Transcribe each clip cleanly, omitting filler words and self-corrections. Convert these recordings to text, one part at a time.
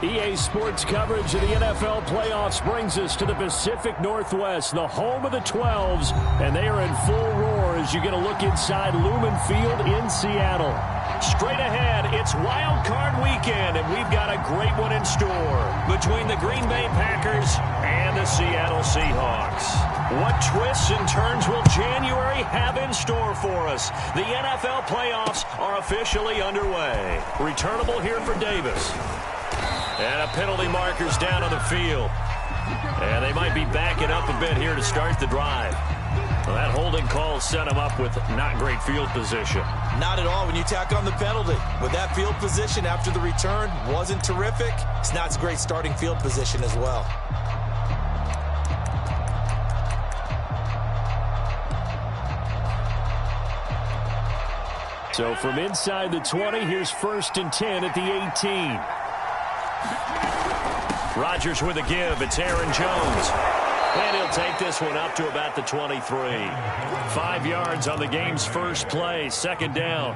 EA Sports coverage of the NFL playoffs brings us to the Pacific Northwest, the home of the 12s, and they are in full roar as you get a look inside Lumen Field in Seattle. Straight ahead, it's Wild Card Weekend, and we've got a great one in store between the Green Bay Packers and the Seattle Seahawks. What twists and turns will January have in store for us? The NFL playoffs are officially underway. Returnable here for Davis. And a penalty marker's down on the field. And they might be backing up a bit here to start the drive. Well, that holding call set him up with not great field position. Not at all when you tack on the penalty. With that field position after the return wasn't terrific, it's not a great starting field position as well. So from inside the 20, here's 1st and 10 at the 18. Rodgers with a give. It's Aaron Jones. And he'll take this one up to about the 23. 5 yards on the game's first play. 2nd down.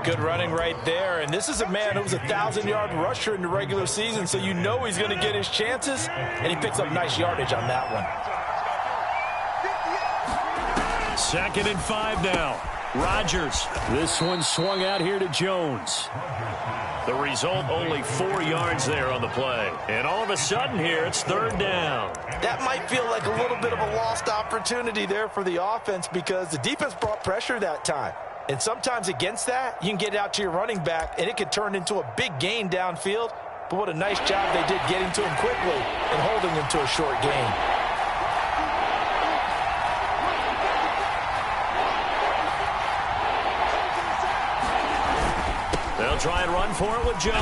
Good running right there. And this is a man who was a 1,000-yard rusher in the regular season, so you know he's going to get his chances. And he picks up nice yardage on that one. 2nd and 5 now. Rodgers. This one swung out here to Jones. The result, only 4 yards there on the play. And all of a sudden here, it's 3rd down. That might feel like a little bit of a lost opportunity there for the offense because the defense brought pressure that time. And sometimes against that, you can get out to your running back, and it could turn into a big gain downfield. But what a nice job they did getting to him quickly and holding him to a short gain. They'll try and run for it with Jones.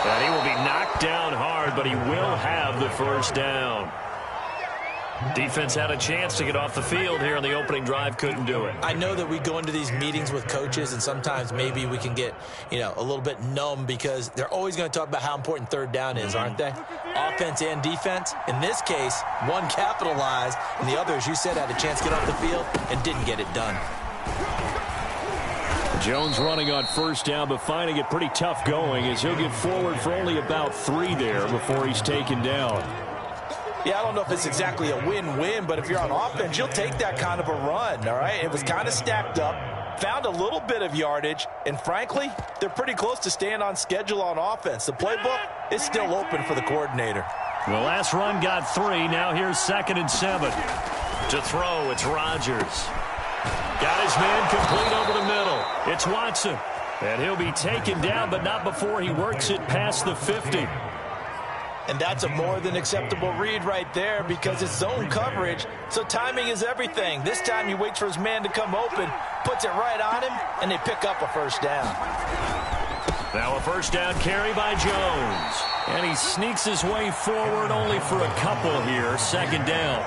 And he will be knocked down hard, but he will have the 1st down. Defense had a chance to get off the field here on the opening drive, couldn't do it. I know that we go into these meetings with coaches, and sometimes maybe we can get, a little bit numb because they're always going to talk about how important 3rd down is, aren't they? Offense and defense. In this case, one capitalized, and the other, as you said, had a chance to get off the field and didn't get it done. Jones running on 1st down, but finding it pretty tough going as he'll get forward for only about 3 there before he's taken down. Yeah, I don't know if it's exactly a win-win, but if you're on offense, you'll take that kind of a run, all right? It was kind of stacked up, found a little bit of yardage, and frankly, they're pretty close to staying on schedule on offense. The playbook is still open for the coordinator. The last run got 3. Now here's 2nd and 7. To throw, it's Rodgers. Got his man complete over the middle. It's Watson. And he'll be taken down, but not before he works it past the 50. And that's a more than acceptable read right there because it's zone coverage, so timing is everything. This time he waits for his man to come open, puts it right on him, and they pick up a 1st down. Now a 1st down carry by Jones. And he sneaks his way forward only for a couple here. 2nd down.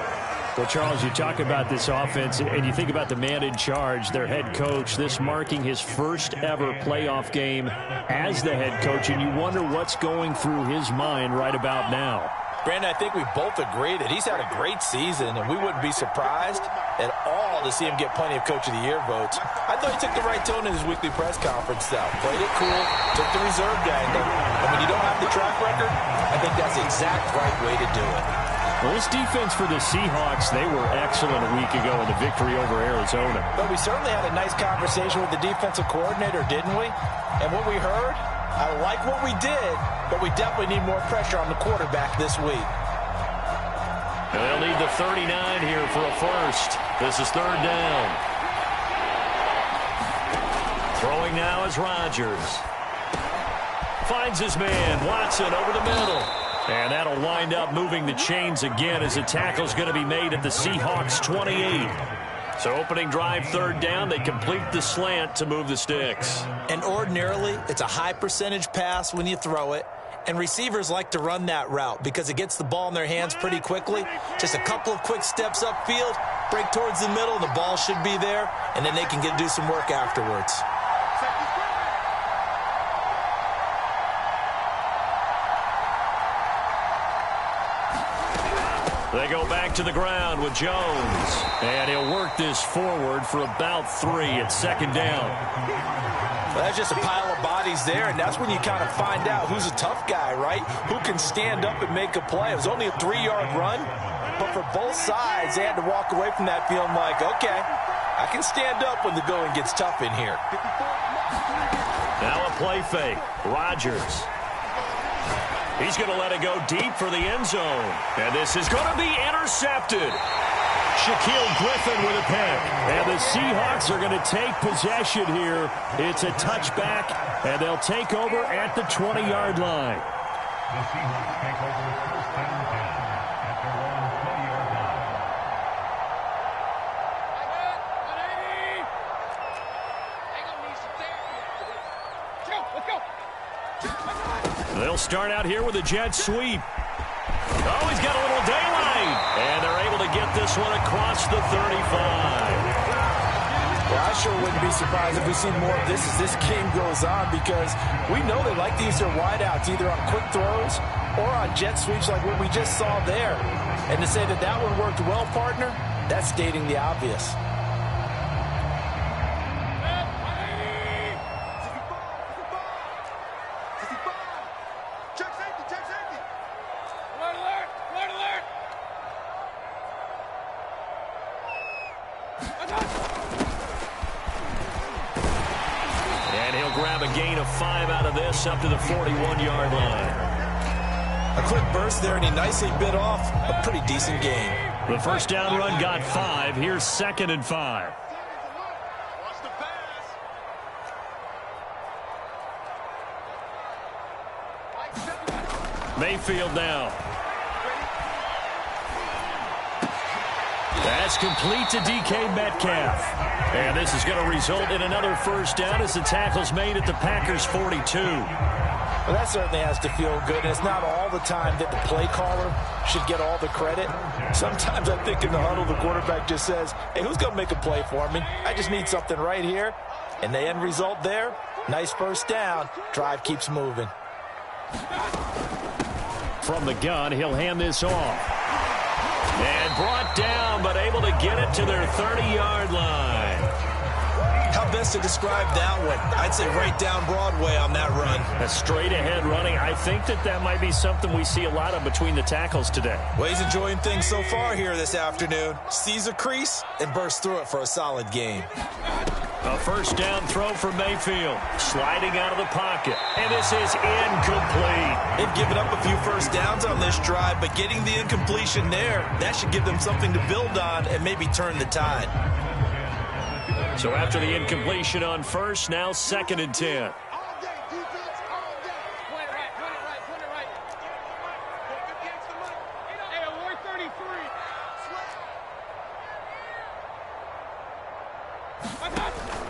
Well, Charles, you talk about this offense, and you think about the man in charge, their head coach, this marking his first ever playoff game as the head coach, and you wonder what's going through his mind right about now. Brandon, I think we both agree that he's had a great season, and we wouldn't be surprised at all to see him get plenty of Coach of the Year votes. I thought he took the right tone in his weekly press conference, though. Played it cool, took the reserved angle, and when you don't have the track record, I think that's the exact right way to do it. Well, this defense for the Seahawks, they were excellent a week ago in the victory over Arizona. But we certainly had a nice conversation with the defensive coordinator, didn't we? And what we heard, I like what we did, but we definitely need more pressure on the quarterback this week. And they'll need the 39 here for a 1st. This is 3rd down. Throwing now is Rodgers. Finds his man, Watson, over the middle. And that'll wind up moving the chains again as the tackle's going to be made at the Seahawks 28. So opening drive 3rd down, they complete the slant to move the sticks. And ordinarily, it's a high percentage pass when you throw it. And receivers like to run that route because it gets the ball in their hands pretty quickly. Just a couple of quick steps upfield, break towards the middle, and the ball should be there. And then they can do some work afterwards. They go back to the ground with Jones. And he'll work this forward for about 3 at 2nd down. Well, that's just a pile of bodies there, and that's when you kind of find out who's a tough guy, right? Who can stand up and make a play. It was only a 3-yard run, but for both sides, they had to walk away from that feeling like, okay, I can stand up when the going gets tough in here. Now a play fake. Rodgers. He's going to let it go deep for the end zone. And this is going to be intercepted. Shaquille Griffin with a pick. And the Seahawks are going to take possession here. It's a touchback, and they'll take over at the 20-yard line. The Seahawks take over first down after one 20-yard line. They'll start out here with a jet sweep. Oh, he's got a little daylight. And they're able to get this one across the 35. Well, I sure wouldn't be surprised if we see more of this as this game goes on, because we know they like to use their wideouts either on quick throws or on jet sweeps like what we just saw there. And to say that that one worked well, partner, that's stating the obvious. And he'll grab a gain of 5 out of this up to the 41-yard line. A quick burst there, and he nicely bit off a pretty decent gain. The first down run got 5. Here's 2nd and 5. Mayfield now. That's complete to DK Metcalf. And this is going to result in another first down as the tackle's made at the Packers' 42. Well, that certainly has to feel good, and it's not all the time that the play caller should get all the credit. Sometimes I think in the huddle, the quarterback just says, hey, who's going to make a play for me? I just need something right here. And the end result there, nice first down. Drive keeps moving. From the gun, he'll hand this off. And brought down, but able to get it to their 30-yard line. How best to describe that one? I'd say right down Broadway on that run. A straight-ahead running. I think that might be something we see a lot of between the tackles today. Well, he's enjoying things so far here this afternoon. Sees a crease and bursts through it for a solid gain. A first down throw for Mayfield. Sliding out of the pocket. And this is incomplete. They've given up a few first downs on this drive, but getting the incompletion there, that should give them something to build on and maybe turn the tide. So after the incompletion on first, now 2nd and 10.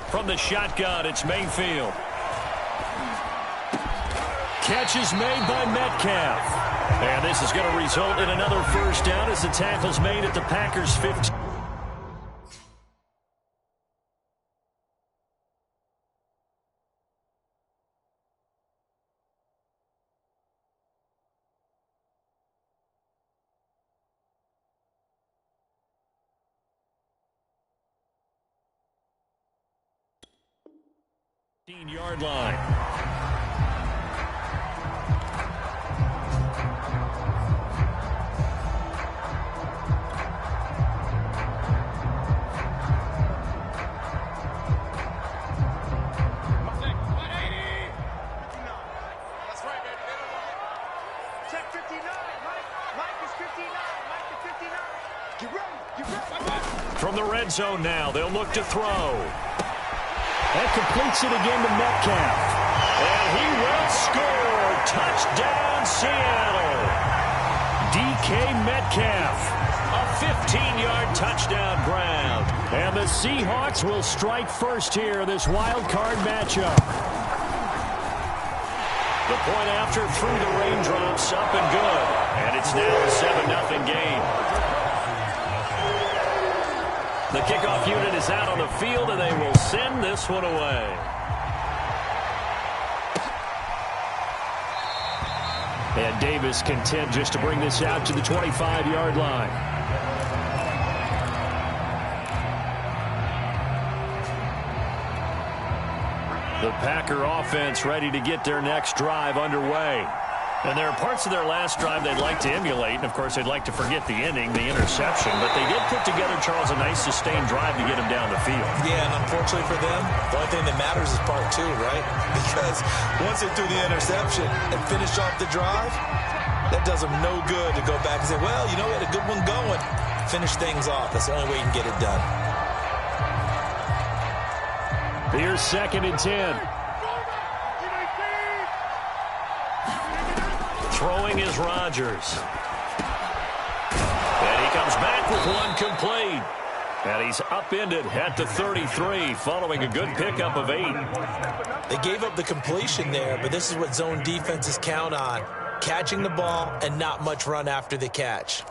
From the shotgun, it's Mayfield. Catch is made by Metcalf. And this is going to result in another first down as the tackle's made at the Packers' 15. Yard line. From the red zone now, they'll look to throw. That completes it again to Metcalf. And he will score. Touchdown, Seattle. DK Metcalf. A 15-yard touchdown grab. And the Seahawks will strike first here in this wild card matchup. The point after through the raindrops, up and good. And it's now a 7-0 game. The kickoff unit is out on the field, and they will send this one away. And Davis content just to bring this out to the 25-yard line. The Packer offense ready to get their next drive underway. And there are parts of their last drive they'd like to emulate. And, of course, they'd like to forget the inning, the interception. But they did put together, Charles, a nice sustained drive to get them down the field. Yeah, and unfortunately for them, the only thing that matters is part two, right? Because once they threw the interception and finished off the drive, that does them no good to go back and say, well, you know, we had a good one going. Finish things off. That's the only way you can get it done. Here's 2nd and 10. Throwing is Rodgers. And he comes back with one complete. And he's upended at the 33 following a good pickup of 8. They gave up the completion there, but this is what zone defenses count on. Catching the ball and not much run after the catch.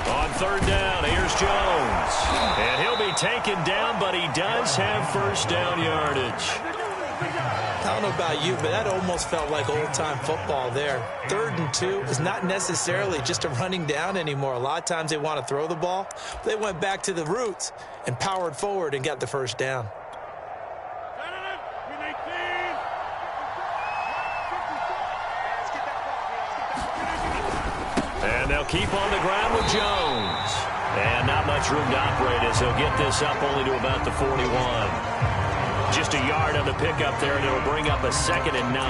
On 3rd down, here's Jones. And he'll be taken down, but he does have first down yardage. I don't know about you, but that almost felt like old-time football there. 3rd and 2 is not necessarily just a running down anymore. A lot of times they want to throw the ball. They went back to the roots and powered forward and got the first down. And they'll keep on the ground with Jones. And not much room to operate as he'll get this up only to about the 41. Just a yard on the pickup there, and it'll bring up a 2nd and 9.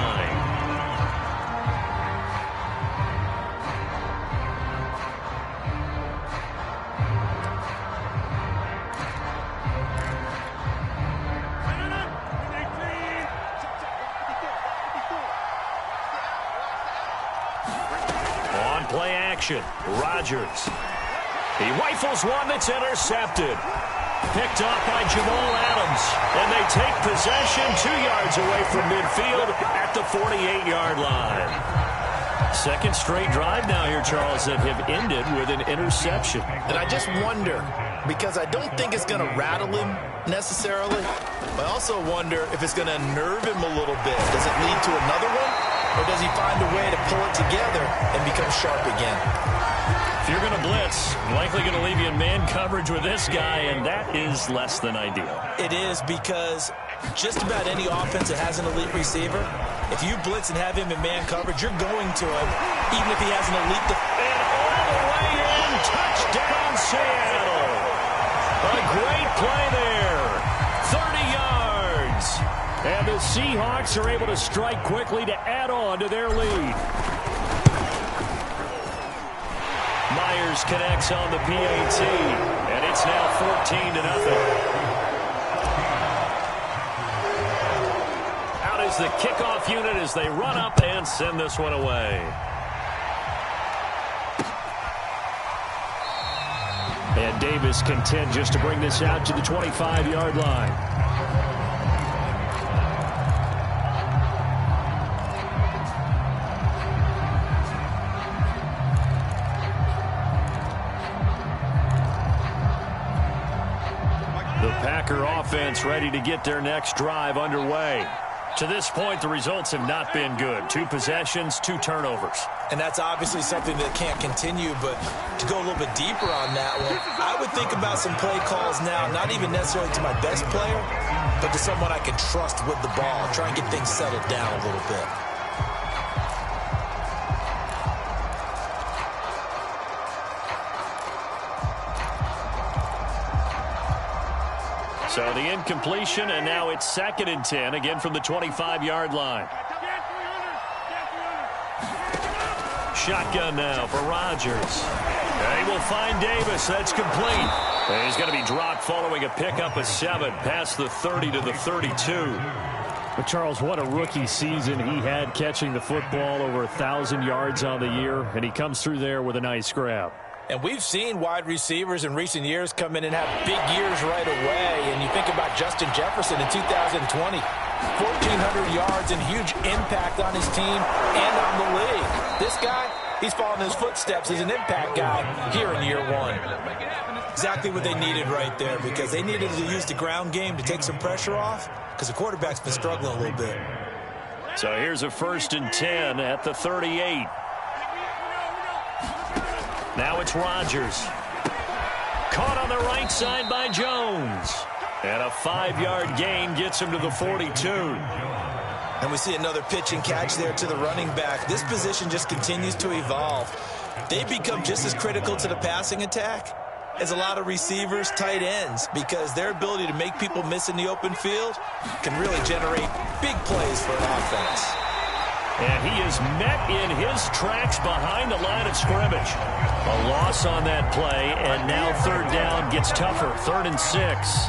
On play action, Rodgers. He rifles one that's intercepted. Picked off by Jamal Adams. And they take possession 2 yards away from midfield at the 48-yard line. 2nd straight drive now here, Charles, that have ended with an interception. And I just wonder, because I don't think it's going to rattle him necessarily, but I also wonder if it's going to unnerve him a little bit. Does it lead to another one? Or does he find a way to pull it together and become sharp again? If you're going to blitz, likely going to leave you in man coverage with this guy, and that is less than ideal. It is, because just about any offense that has an elite receiver, if you blitz and have him in man coverage, you're going to him, even if he has an elite defense. And all the way in, touchdown Seattle. A great play there. 30 yards. And the Seahawks are able to strike quickly to add on to their lead. Myers connects on the PAT, and it's now 14-0. Out is the kickoff unit as they run up and send this one away. And Davis content just to bring this out to the 25-yard line. The Packer offense ready to get their next drive underway. To this point, the results have not been good. 2 possessions, 2 turnovers. And that's obviously something that can't continue, but to go a little bit deeper on that one, I would think about some play calls now, not even necessarily to my best player, but to someone I can trust with the ball, try and get things settled down a little bit. So the incompletion, and now it's 2nd and 10, again from the 25-yard line. Shotgun now for Rodgers. And he will find Davis. That's complete. And he's going to be dropped following a pickup of 7 past the 30 to the 32. But Charles, what a rookie season he had, catching the football over 1,000 yards on the year, and he comes through there with a nice grab. And we've seen wide receivers in recent years come in and have big years right away. And you think about Justin Jefferson in 2020, 1,400 yards and huge impact on his team and on the league. This guy, he's following his footsteps as an impact guy here in year 1. Exactly what they needed right there, because they needed to use the ground game to take some pressure off, because the quarterback's been struggling a little bit. So here's a 1st and 10 at the 38. Now it's Rodgers. Caught on the right side by Jones. And a 5-yard gain gets him to the 42. And we see another pitch and catch there to the running back. This position just continues to evolve. They become just as critical to the passing attack as a lot of receivers, tight ends, because their ability to make people miss in the open field can really generate big plays for an offense. And he is met in his tracks behind the line of scrimmage. A loss on that play, and now 3rd down gets tougher. 3rd and 6.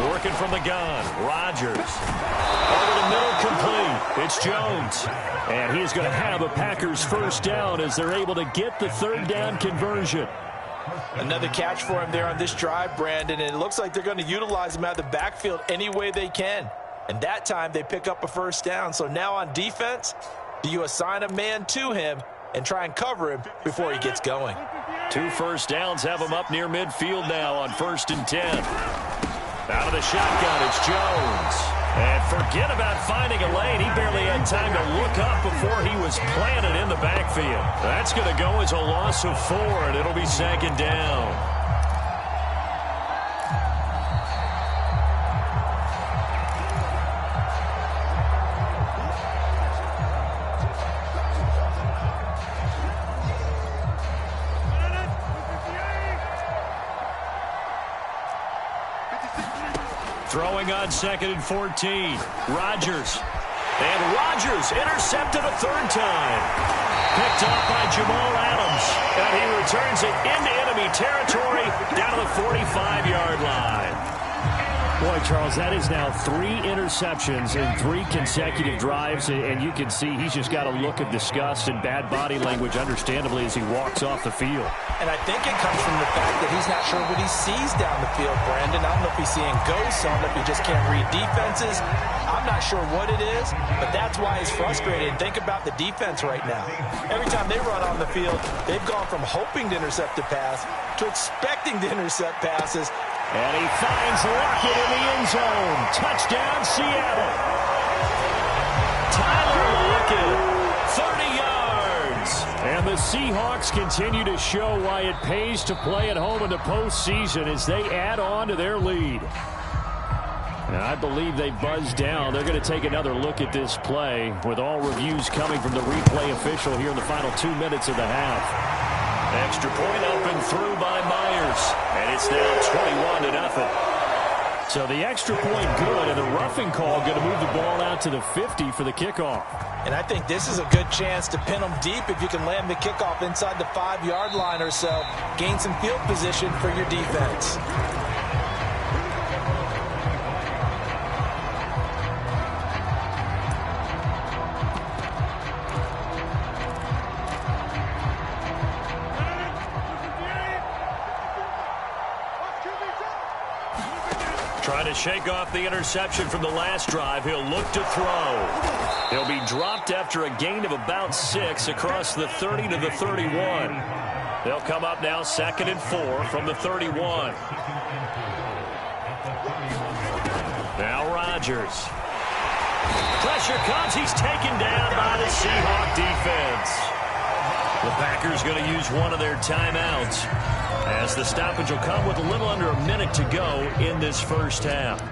Working from the gun, Rodgers. Over the middle, complete. It's Jones. And he's going to have a Packers 1st down as they're able to get the 3rd down conversion. Another catch for him there on this drive, Brandon, and it looks like they're going to utilize him out of the backfield any way they can. And that time they pick up a 1st down. So now on defense, do you assign a man to him and try and cover him before he gets going? 2 1st downs have him up near midfield now on 1st and 10. Out of the shotgun, it's Jones. And forget about finding a lane. He barely had time to look up before he was planted in the backfield. That's going to go as a loss of 4, and it'll be 2nd down. Throwing on 2nd and 14. Rodgers. And Rodgers intercepted a 3rd time. Picked off by Jamal Adams. And he returns it into enemy territory down to the 45-yard line. Boy, Charles, that is now 3 interceptions in 3 consecutive drives, and you can see he's just got a look of disgust and bad body language, understandably, as he walks off the field. And I think it comes from the fact that he's not sure what he sees down the field, Brandon. I don't know if he's seeing ghosts. I don't know if he just can't read defenses. I'm not sure what it is, but that's why he's frustrated. And think about the defense right now. Every time they run on the field, they've gone from hoping to intercept a pass to expecting to intercept passes. And he finds Lockett in the end zone. Touchdown, Seattle. Tyler Lockett, 30 yards. And the Seahawks continue to show why it pays to play at home in the postseason as they add on to their lead. And I believe they buzzed down. They're going to take another look at this play with all reviews coming from the replay official here in the final 2 minutes of the half. Extra point up and through by Myers. And it's now 21-0. So the extra point good, and the roughing call going to move the ball out to the 50 for the kickoff. And I think this is a good chance to pin them deep if you can land the kickoff inside the 5-yard line or so. Gain some field position for your defense. Trying to shake off the interception from the last drive. He'll look to throw. He'll be dropped after a gain of about 6 across the 30 to the 31. They'll come up now 2nd and 4 from the 31. Now Rodgers. Pressure comes. He's taken down by the Seahawks defense. The Packers going to use one of their timeouts, as the stoppage will come with a little under a minute to go in this first half.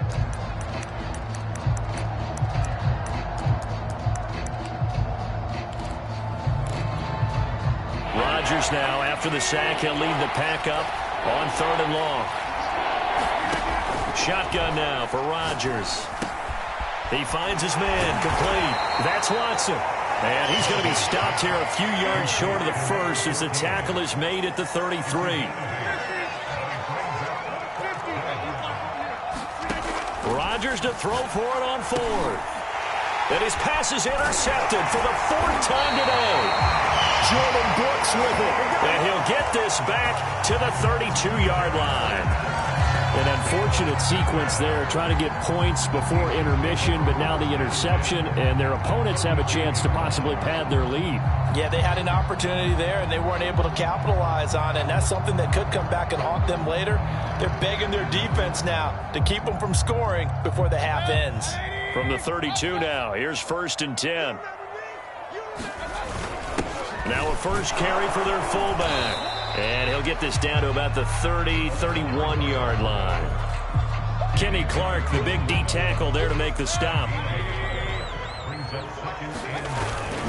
Rodgers now, after the sack, he'll lead the pack up on 3rd and long. Shotgun now for Rodgers. He finds his man, complete. That's Watson. And he's going to be stopped here a few yards short of the first as the tackle is made at the 33. Rodgers to throw for it on 4th. And his pass is intercepted for the 4th time today. Jordan Brooks with it. And he'll get this back to the 32-yard line. An unfortunate sequence there, trying to get points before intermission, but now the interception, and their opponents have a chance to possibly pad their lead. Yeah, they had an opportunity there, and they weren't able to capitalize on it, and that's something that could come back and haunt them later. They're begging their defense now to keep them from scoring before the half ends. From the 32 now, here's 1st and 10. Now a first carry for their fullback. And he'll get this down to about the 30, 31-yard line. Kenny Clark, the big D tackle there to make the stop.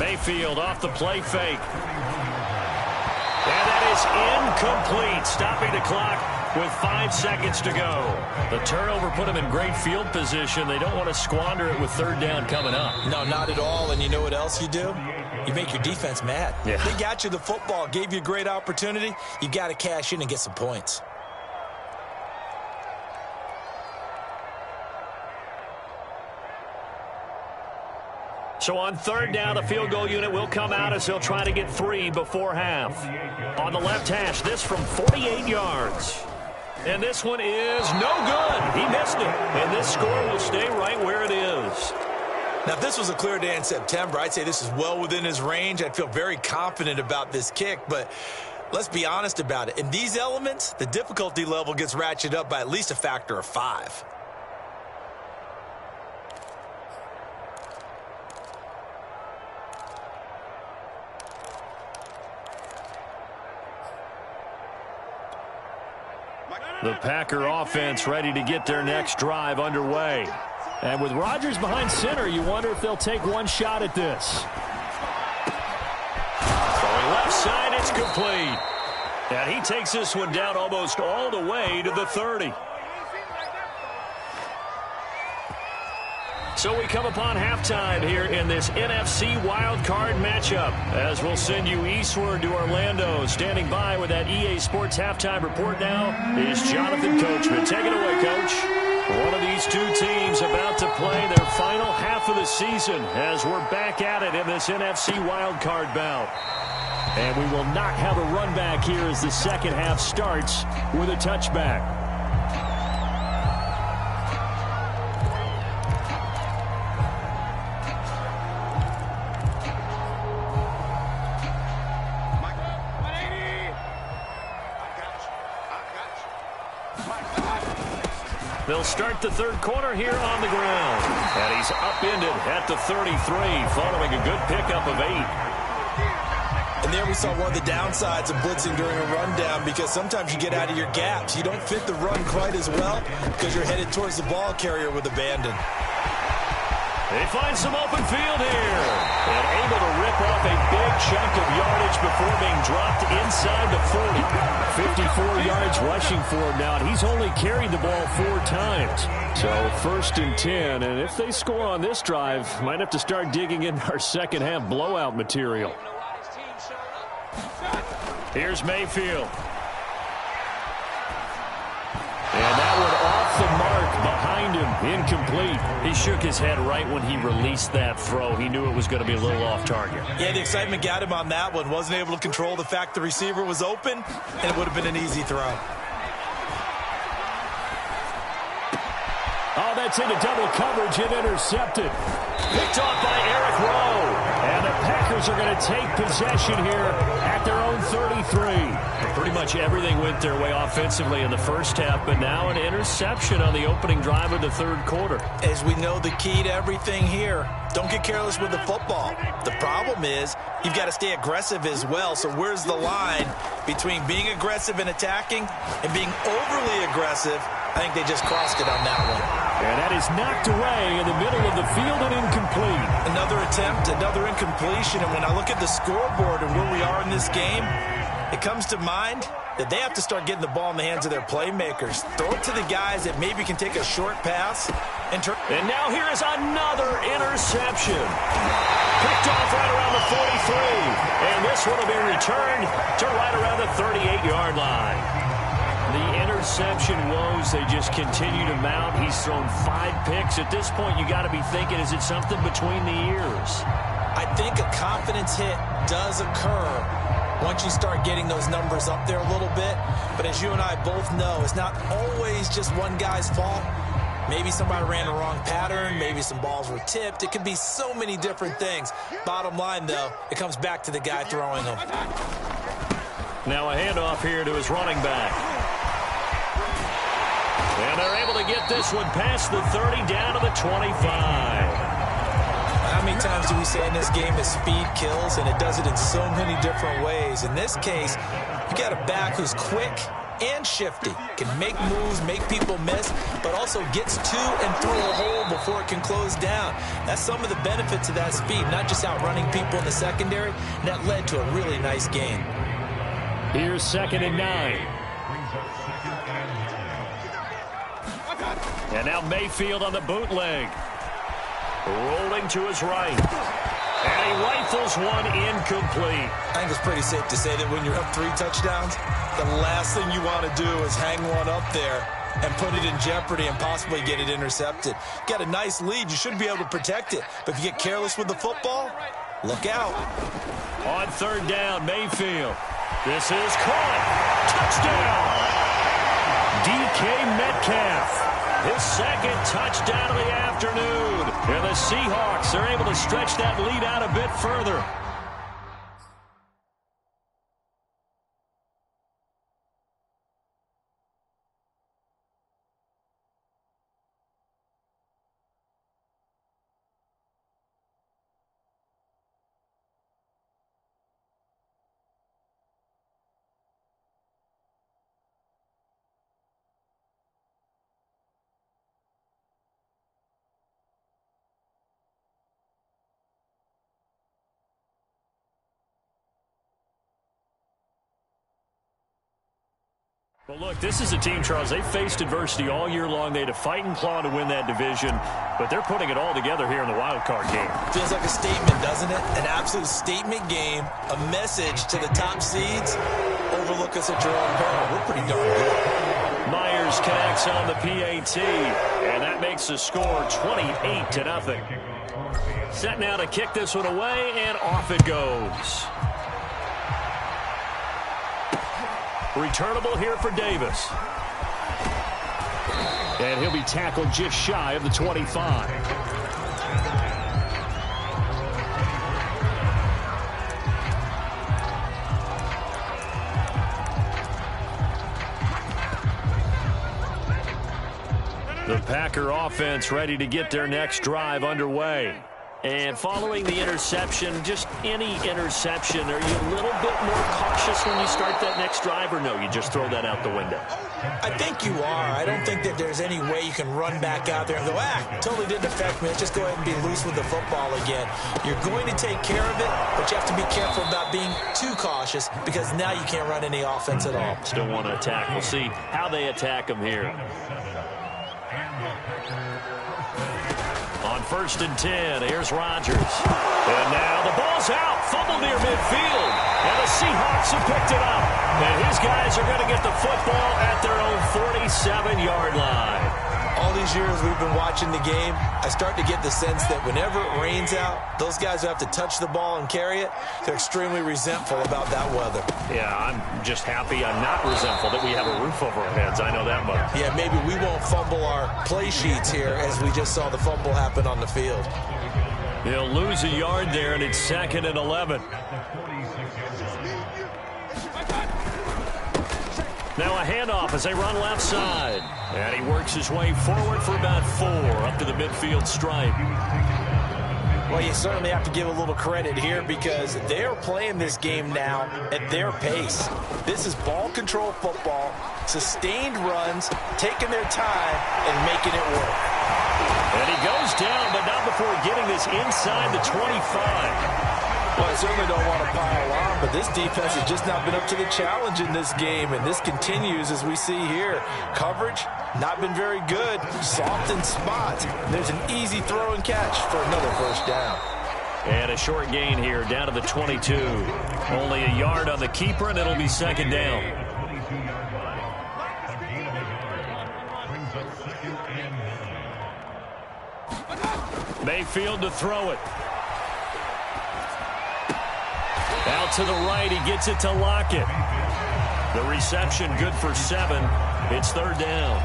Mayfield off the play fake. And that is incomplete, stopping the clock with 5 seconds to go. The turnover put them in great field position. They don't want to squander it with 3rd down coming up. No, not at all. And you know what else you do? You make your defense mad. Yeah. They got you the football, gave you a great opportunity. You got to cash in and get some points. So on 3rd down, the field goal unit will come out as they'll try to get 3 before half. On the left hash, this from 48 yards. And this one is no good. He missed it. And this score will stay right where it is. Now, if this was a clear day in September, I'd say this is well within his range. I'd feel very confident about this kick, but let's be honest about it. In these elements, the difficulty level gets ratcheted up by at least a factor of 5. The Packer offense ready to get their next drive underway. And with Rodgers behind center, you wonder if they'll take one shot at this. Throwing left side, it's complete. And he takes this one down almost all the way to the 30. So we come upon halftime here in this NFC wildcard matchup. As we'll send you eastward to Orlando. Standing by with that EA Sports halftime report now is Jonathan Coachman. Take it away, Coach. One of these two teams about to play their final half of the season as we're back at it in this NFC wildcard bout. And we will not have a run back here as the second half starts with a touchback. They'll start the third quarter here on the ground. And he's upended at the 33 following a good pickup of 8. And there we saw one of the downsides of blitzing during a rundown, because sometimes you get out of your gaps. You don't fit the run quite as well because you're headed towards the ball carrier with abandon. They find some open field here. And able to rip off a big chunk of yardage before being dropped inside the 40. 54 yards rushing for him now. And he's only carried the ball 4 times. So 1st and 10. And if they score on this drive, might have to start digging in our second half blowout material. Here's Mayfield. And that one off the mark behind him. Incomplete. He shook his head right when he released that throw. He knew it was going to be a little off target. Yeah, the excitement got him on that one. Wasn't able to control the fact the receiver was open, and it would have been an easy throw. Oh, that's into double coverage and intercepted. Picked off by Eric Rowe. And the Packers are going to take possession here at their own 33. Pretty much everything went their way offensively in the first half, but now an interception on the opening drive of the third quarter. As we know, the key to everything here, don't get careless with the football. The problem is you've got to stay aggressive as well. So where's the line between being aggressive and attacking and being overly aggressive? I think they just crossed it on that one. And that is knocked away in the middle of the field and incomplete. Another attempt, another incompletion. And when I look at the scoreboard and where we are in this game, it comes to mind that they have to start getting the ball in the hands of their playmakers. Throw it to the guys that maybe can take a short pass. And now here is another interception. Picked off right around the 43. And this one will be returned to right around the 38-yard line. The interception woes, they just continue to mount. He's thrown 5 picks. At this point, you got to be thinking, is it something between the ears? I think a confidence hit does occur once you start getting those numbers up there a little bit. But as you and I both know, it's not always just one guy's fault. Maybe somebody ran a wrong pattern. Maybe some balls were tipped. It could be so many different things. Bottom line, though, it comes back to the guy throwing them. Now a handoff here to his running back. And they're able to get this one past the 30 down to the 25. How many times do we say in this game that speed kills, and it does it in so many different ways? In this case, you got a back who's quick and shifty, can make moves, make people miss, but also gets to and through a hole before it can close down. That's some of the benefits of that speed, not just outrunning people in the secondary, and that led to a really nice gain. Here's 2nd and 9. And now Mayfield on the bootleg. Rolling to his right. And he rifles one incomplete. I think it's pretty safe to say that when you're up 3 touchdowns, the last thing you want to do is hang one up there and put it in jeopardy and possibly get it intercepted. Got a nice lead. You should be able to protect it. But if you get careless with the football, look out. On 3rd down, Mayfield. This is caught. Touchdown. DK Metcalf. His 2nd touchdown of the afternoon. And the Seahawks are able to stretch that lead out a bit further. Well, look, this is a team, Charles, they faced adversity all year long. They had to fight and claw to win that division, but they're putting it all together here in the wild card game. Feels like a statement, doesn't it? An absolute statement game, a message to the top seeds. Overlook us at your own peril. We're pretty darn good. Myers connects on the PAT, and that makes the score 28-0. Set now to kick this one away, and off it goes. Returnable here for Davis. And he'll be tackled just shy of the 25. The Packer offense ready to get their next drive underway. And following the interception, just any interception, are you a little bit more cautious when you start that next drive, or no, you just throw that out the window? I think you are. I don't think that there's any way you can run back out there and go, totally didn't affect me. Let's just go ahead and be loose with the football again. You're going to take care of it, but you have to be careful about being too cautious because now you can't run any offense at all. Still want to attack. We'll see how they attack them here. On 1st and 10, here's Rodgers. And now the ball's out. Fumble near midfield. And the Seahawks have picked it up. And his guys are going to get the football at their own 47-yard line. All these years we've been watching the game, I start to get the sense that whenever it rains out, those guys who have to touch the ball and carry it, they're extremely resentful about that weather. Yeah, I'm just happy I'm not resentful that we have a roof over our heads. I know that much. Yeah, maybe we won't fumble our play sheets here as we just saw the fumble happen on the field. He'll lose a yard there, and it's 2nd and 11. Now a handoff as they run left side. And he works his way forward for about 4 up to the midfield stripe. Well, you certainly have to give a little credit here because they are playing this game now at their pace. This is ball control football, sustained runs, taking their time, and making it work. And he goes down, but not before getting this inside the 25. Well, I certainly don't want to pile on, but this defense has just not been up to the challenge in this game, and this continues as we see here. Coverage, not been very good. Soft in spots. There's an easy throw and catch for another 1st down. And a short gain here, down to the 22. Only a yard on the keeper, and it'll be 2nd down. Mayfield to throw it. Out to the right, he gets it to Lockett. The reception good for 7. It's third down.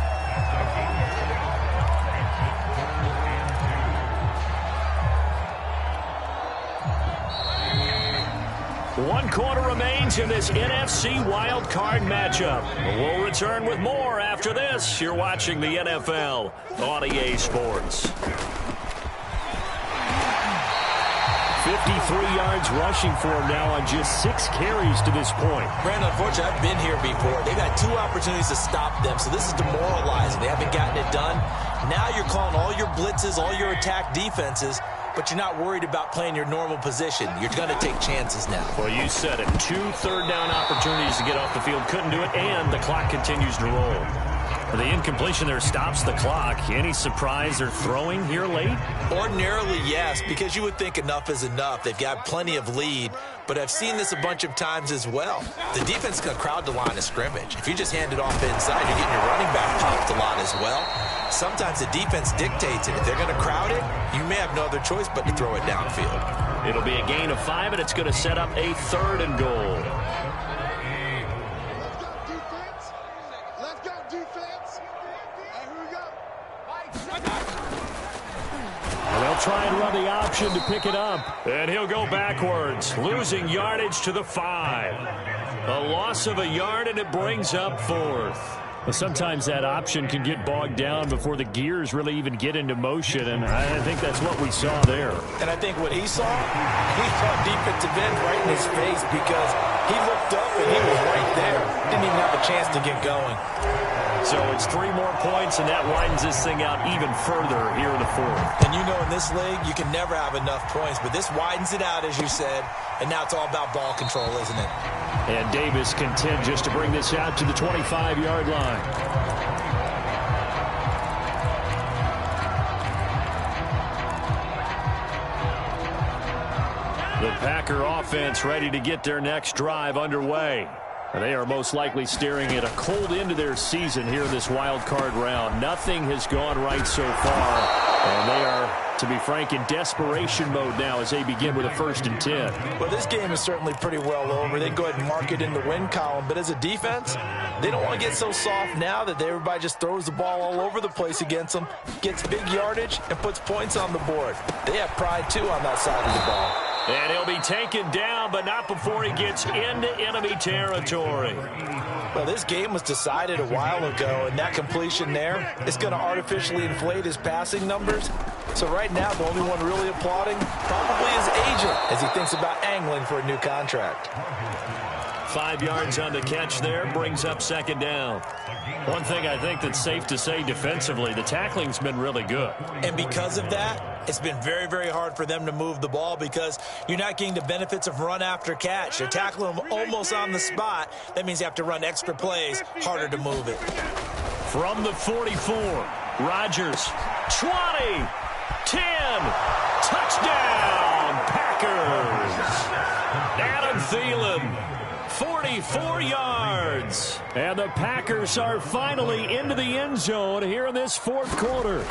One quarter remains in this NFC Wild Card matchup. We'll return with more after this. You're watching the NFL on EA Sports. 53 yards rushing for him now on just 6 carries to this point. Brandon, unfortunately, I've been here before. They've had 2 opportunities to stop them, so this is demoralizing. They haven't gotten it done. Now you're calling all your blitzes, all your attack defenses, but you're not worried about playing your normal position. You're going to take chances now. Well, you said it. 2 third-down opportunities to get off the field. Couldn't do it, and the clock continues to roll. The incompletion there stops the clock. Any surprise they're throwing here late? Ordinarily, yes, because you would think enough is enough. They've got plenty of lead, but I've seen this a bunch of times as well. The defense is going to crowd the line of scrimmage. If you just hand it off inside, you're getting your running back popped a lot as well. Sometimes the defense dictates it. If they're going to crowd it, you may have no other choice but to throw it downfield. It'll be a gain of 5, and it's going to set up a 3rd and goal. They'll try and run the option to pick it up. And he'll go backwards, losing yardage to the 5. A loss of a yard, and it brings up 4th. Well, sometimes that option can get bogged down before the gears really even get into motion, and I think that's what we saw there. And I think what he saw defensive end right in his face, because he looked up and he was right there. Didn't even have a chance to get going. So it's 3 more points, and that widens this thing out even further here in the 4th. And you know in this league, you can never have enough points, but this widens it out, as you said, and now it's all about ball control, isn't it? And Davis content just to bring this out to the 25-yard line. The Packer offense ready to get their next drive underway. They are most likely staring at a cold end to their season here in this wild card round. Nothing has gone right so far, and they are, to be frank, in desperation mode now as they begin with a 1st and 10. Well, this game is certainly pretty well over. They go ahead and mark it in the win column, but as a defense, they don't want to get so soft now that everybody just throws the ball all over the place against them, gets big yardage, and puts points on the board. They have pride, too, on that side of the ball. And he'll be taken down, but not before he gets into enemy territory. Well, this game was decided a while ago, and that completion there is going to artificially inflate his passing numbers. So right now, the only one really applauding probably his agent as he thinks about angling for a new contract. 5 yards on the catch there, brings up 2nd down. One thing I think that's safe to say defensively, the tackling's been really good. And because of that, it's been very, very hard for them to move the ball because you're not getting the benefits of run after catch. They're tackling them almost on the spot. That means you have to run extra plays, harder to move it. From the 44, Rodgers, 20, 10, touchdown, Packers. Adam Thielen, 44 yards. And the Packers are finally into the end zone here in this 4th quarter.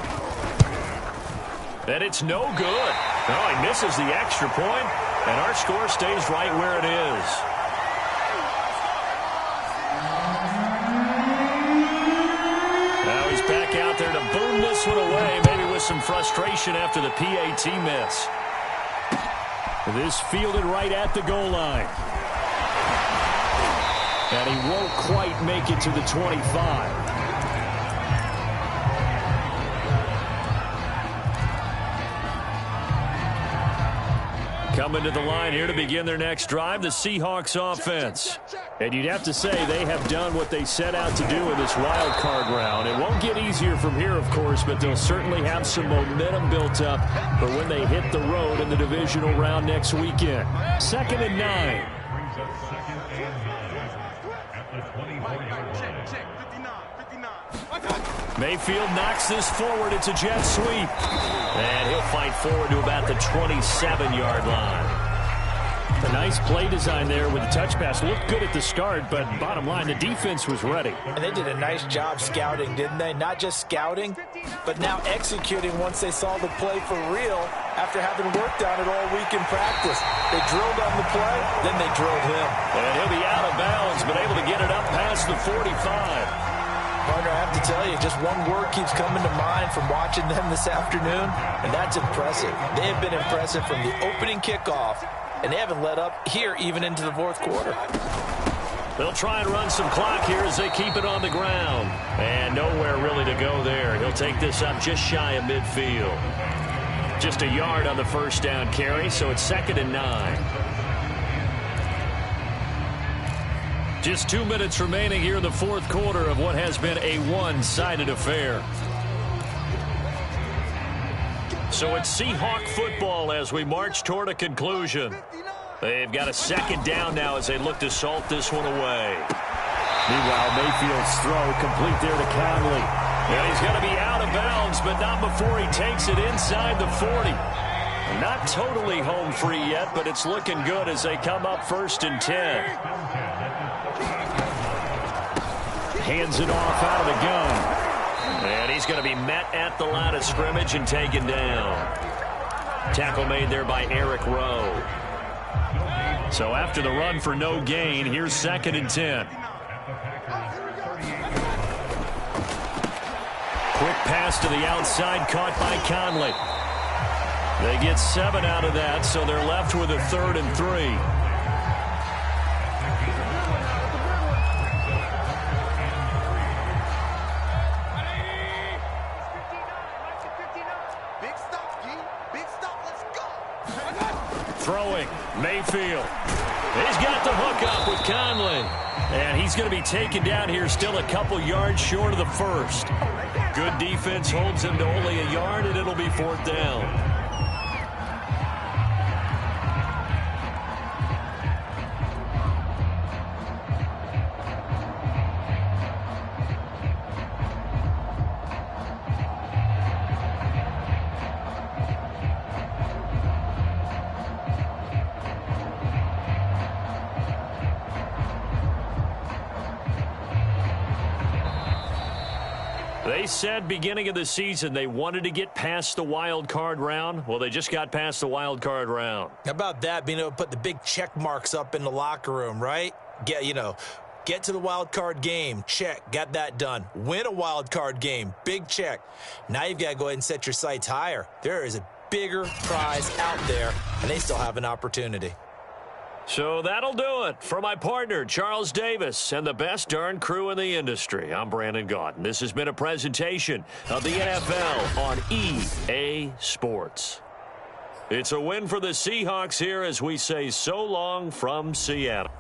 And it's no good. No, he misses the extra point, and our score stays right where it is. Now he's back out there to boom this one away, maybe with some frustration after the PAT miss. This fielded right at the goal line. And he won't quite make it to the 25. Coming to the line here to begin their next drive, the Seahawks offense. And you'd have to say they have done what they set out to do in this wild card round. It won't get easier from here, of course, but they'll certainly have some momentum built up for when they hit the road in the divisional round next weekend. 2nd and 9. Mayfield knocks this forward. It's a jet sweep. And he'll fight forward to about the 27-yard line. A nice play design there with the touch pass. Looked good at the start, but bottom line, the defense was ready. And they did a nice job scouting, didn't they? Not just scouting, but now executing once they saw the play for real after having worked on it all week in practice. They drilled on the play, then they drilled him. And he'll be out of bounds, but able to get it up past the 45. Partner, I have to tell you, just one word keeps coming to mind from watching them this afternoon, and that's impressive. They have been impressive from the opening kickoff, and they haven't let up here even into the fourth quarter. They'll try and run some clock here as they keep it on the ground. And nowhere really to go there. He'll take this up just shy of midfield. Just a yard on the first down carry, so it's 2nd and 9. Just 2 minutes remaining here in the fourth quarter of what has been a one-sided affair. So it's Seahawk football as we march toward a conclusion. They've got a 2nd down now as they look to salt this one away. Meanwhile, Mayfield's throw complete there to Conley. Yeah, he's going to be out of bounds, but not before he takes it inside the 40. Not totally home free yet, but it's looking good as they come up 1st and 10. Hands it off out of the gun. And he's going to be met at the line of scrimmage and taken down. Tackle made there by Eric Rowe. So after the run for no gain, here's 2nd and 10. Quick pass to the outside, caught by Conley. They get 7 out of that, so they're left with a 3rd and 3. Throwing, Mayfield. He's got the hook up with Conley. And he's going to be taken down here still a couple yards short of the 1st. Good defense holds him to only a yard, and it'll be 4th down. They said beginning of the season they wanted to get past the wild card round. Well, they just got past the wild card round. How about that, being able to put the big check marks up in the locker room, right? Get to the wild card game, check, got that done. Win a wild card game, big check. Now you've got to go ahead and set your sights higher. There is a bigger prize out there, and they still have an opportunity. So that'll do it for my partner, Charles Davis, and the best darn crew in the industry. I'm Brandon Gaudin. This has been a presentation of the NFL on EA Sports. It's a win for the Seahawks here as we say so long from Seattle.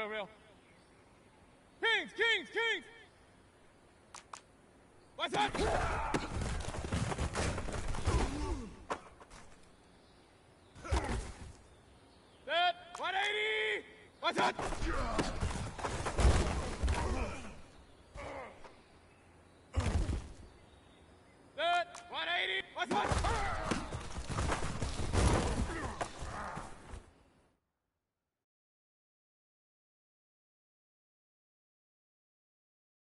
Real. Kings! What's up? Set 180! What's up? Set 180! What's up?